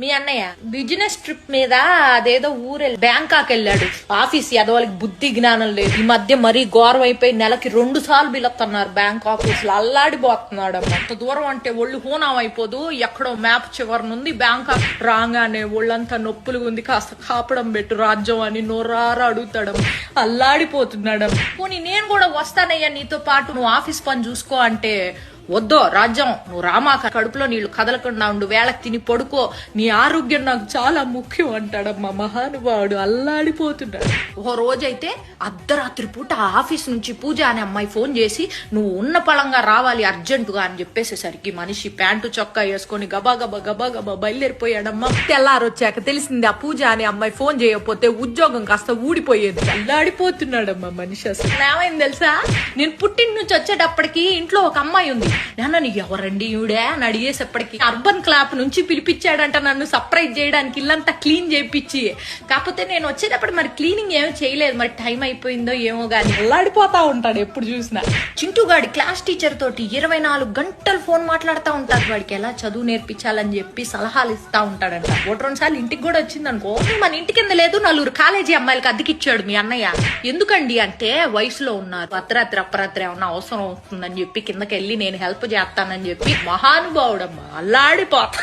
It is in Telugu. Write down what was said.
మీ అన్నయ్య బిజినెస్ ట్రిప్ మీద అదేదో ఊరెళ్ళి బ్యాంకాక్ వెళ్ళాడు. ఆఫీస్ ఎదవాళ్ళకి బుద్ధి జ్ఞానం లేదు. ఈ మధ్య మరీ ఘోరం అయిపోయి నెలకి 2 సార్లు బిలస్తున్నారు బ్యాంక్ ఆఫీస్ లో. అల్లాడిపోతున్నాడు. అంత దూరం అంటే ఒళ్ళు హూనం అయిపోదు. ఎక్కడో మ్యాప్ చివరి నుండి బ్యాంకాక్ రాగానే ఒళ్ళంతా నొప్పులు ఉంది, కాస్త కాపడం పెట్టు రాజ్యం అని నోరారా అడుగుతాడు. అల్లాడిపోతున్నాడు. పోనీ నేను కూడా వస్తానయ్యా నీతో పాటు, నువ్వు ఆఫీస్ పని చూసుకో అంటే, వద్దో రాజ్యం నువ్వు రామాక, కడుపులో నీళ్లు కదలకుండా ఉండు, వేళకి తిని పడుకో, నీ ఆరోగ్యం నాకు చాలా ముఖ్యం అంటాడమ్మా మహానుభావుడు. అల్లాడిపోతున్నాడు. ఓ రోజైతే అర్ధరాత్రి పూట ఆఫీస్ నుంచి పూజ అనే అమ్మాయి ఫోన్ చేసి నువ్వు ఉన్న పళంగా రావాలి అర్జెంటుగా అని చెప్పేసేసరికి మనిషి ప్యాంటు చొక్కా వేసుకొని గబా గబా గబా గబా బయలుదేరిపోయాడమ్మా. తెల్లారొచ్చాక తెలిసింది ఆ పూజ అనే అమ్మాయి ఫోన్ చేయకపోతే ఉద్యోగం కాస్త ఊడిపోయేది. అల్లాడిపోతున్నాడమ్మా మనిషి. అసలు ఏమైంది తెలుసా, నేను పుట్టిన నుంచి వచ్చేటప్పటికి ఇంట్లో ఒక అమ్మాయి ఉంది. నాన్న నీకు ఎవరండి ఈవిడే అని అడిగేసేప్పటికి అర్బన్ క్లాప్ నుంచి పిలిపించాడంట నన్ను సర్ప్రైజ్ చేయడానికి, ఇల్లంతా క్లీన్ చేయించి. కాకపోతే నేను వచ్చేటప్పుడు మరి క్లీనింగ్ ఏమీ చేయలేదు, మరి టైం అయిపోయిందో ఏమో గానీ అల్లాడిపోతా ఉంటాడు ఎప్పుడు చూసినా. చింటూగాడి క్లాస్ టీచర్ తోటి 24 గంటలు ఫోన్ మాట్లాడుతూ ఉంటాడు. వాడికి ఎలా చదువు నేర్పించాలని చెప్పి సలహాలు ఇస్తా ఉంటాడంట. 1-2 సార్లు ఇంటికి కూడా వచ్చింది అనుకో. మన ఇంటి కింద లేదు 4 కాలేజీ అమ్మాయిలకి అద్దెకిచ్చాడు మీ అన్నయ్య. ఎందుకండి అంటే వయసులో ఉన్నారు, అర్ధరాత్రి ఏమన్నా అవసరం వస్తుందని చెప్పి కిందకి వెళ్ళి నేను హెల్ప్ చేస్తానని చెప్పి మహానుభావుడమ్మా. అల్లాడిపోతా.